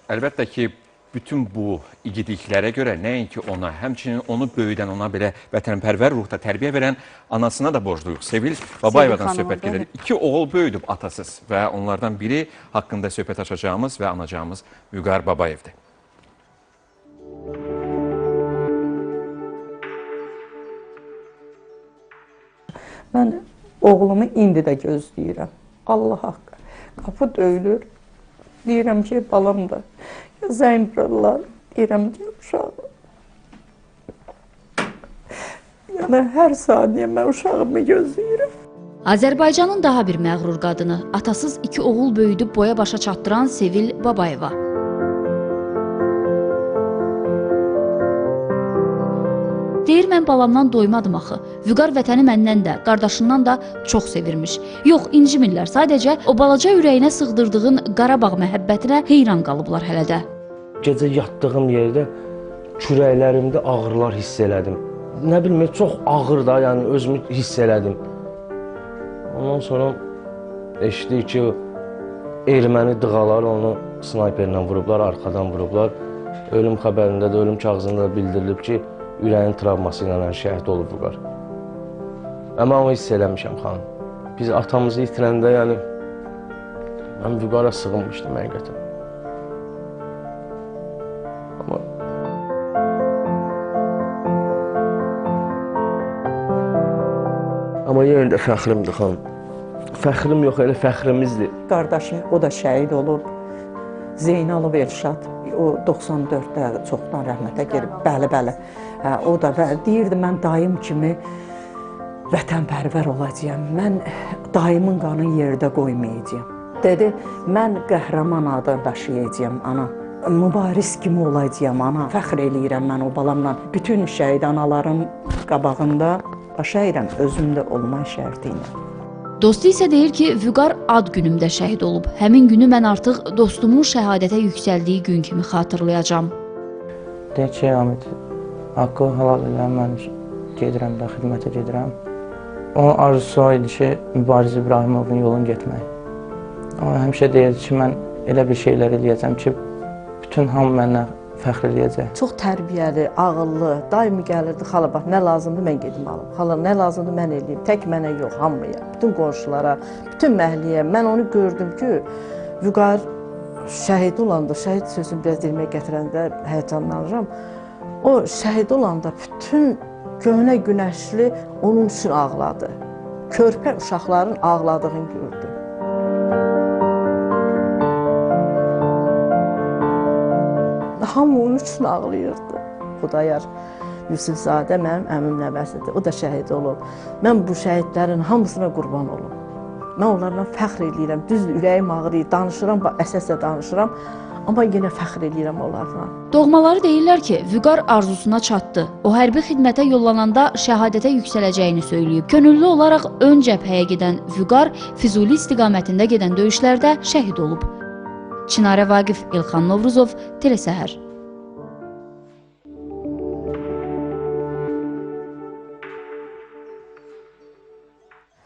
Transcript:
əlbəttə ki, bütün bu igidliklərə görə nəinki ona, həmçinin onu böyüdən, ona belə vətənpərvər ruhda tərbiyə verən anasına da borcluyuq. Sevil Babayevadan söhbət gedir. 2 oğul böyüdüb atasız və onlardan biri haqqında söhbət açacağımız və anacağımız Vüqar Babayevdir. Mən oğlumu indi də gözləyirəm. Allah haqqı. Qapı döyülür. Deyirəm ki, balam da. Zəng vururlar. Deyirəm ki, uşağım. Yəni, hər saniyə mən uşağımı gözləyirəm. Azərbaycanın daha bir məğrur qadını, atasız 2 oğul böyüdüb boya başa çatdıran Sevil Babayeva. Deyir, mən balamdan doymadım axı. Vüqar vətəni məndən də, qardaşından da çox sevirmiş. Yox, incimirlər. Sadəcə o balaca ürəyinə sığdırdığın Qarabağ məhəbbətinə heyran qalıblar hələ də. Gecə yatdığım yerdə kürəklərimdə ağrılar hiss elədim. Nə bilmə, çox ağır da, yəni özümü hiss elədim. Ondan sonra eşitdik ki, erməni dığalar onu snayperlə vurublar, arxadan vurublar. Ölüm xəbərində də, ölüm kağızında da bildirilib ki, ürəyin travması ilə şəhid olub Vüqar. Amma onu hiss eləmişəm, xanım. Biz atamızı itirəndə, yəni, mən Vüqara sığınmışdım, həqiqətən. Amma yenə də fəxrimdir, xanım. Fəxrim yox, elə fəxrimizdir. Qardaşım, o da şəhid olub. Zeynalov Elşad, o 94-də çoxdan rəhmətə gelib, bəli. O da deyirdi, mən dayım kimi vətənpərvər olacağam, mən dayımın qanını yerdə qoymayacağam. Dedi, mən qəhrəman adı daşıyacağam, ana. Mübariz kimi olacağam, ana. Fəxr eləyirəm mən o balamla. Bütün şəhid anaların qabağında başa edirəm, özümdə olma şərti ilə. Dostu isə deyir ki, Vüqar ad günümdə şəhid olub. Həmin günü mən artıq dostumun şəhadətə yüksəldiyi gün kimi xatırlayacağam. Deyək ki, Hamid, haqqı halal edirəm, mən gedirəm də, xidmətə gedirəm. Onun arzusu o idi ki, Mübariz İbrahimovun yolunu getmək. O həmişə deyirdi ki, mən elə bir şeylər eləyəcəm ki, bütün hamı məndən fəxr eləyəcək. Çox tərbiyəli, ağıllı, daimi gəlirdi, xala bax, nə lazımdır mən gedim alım. Xala, nə lazımdır mən eləyim, tək mənə yox, hamıya, bütün qonşulara, bütün məhliyə. Mən onu gördüm ki, Vüqar şəhid olanda, şəhid sözünü biraz dilməyə gətirəndə həyəcanlanıram. O şəhid olanda bütün köhnə günəşli onun üçün ağladı. Körpə uşaqların ağladığını gördüm. Hamı onun üçün ağlayırdı. Xudayar Yusufzadə mənim əmim nəvəsidir, o da şəhid olub. Mən bu şəhidlərin hamısına qurban olum. Mən onlarla fəxr edirəm, düz ürəyim ağrıyır, danışıram, əsasla danışıram, amma yenə fəxr edirəm onlarla. Doğmaları deyirlər ki, Vüqar arzusuna çatdı. O hərbi xidmətə yollananda şəhadətə yüksələcəyini söyləyib. Könüllü olaraq ön cəbhəyə gedən Vüqar Füzuli istiqamətində gedən döyüşlərdə şəhid olub. Çinarə Vaqif, İlxan Novruzov, Telesəhər.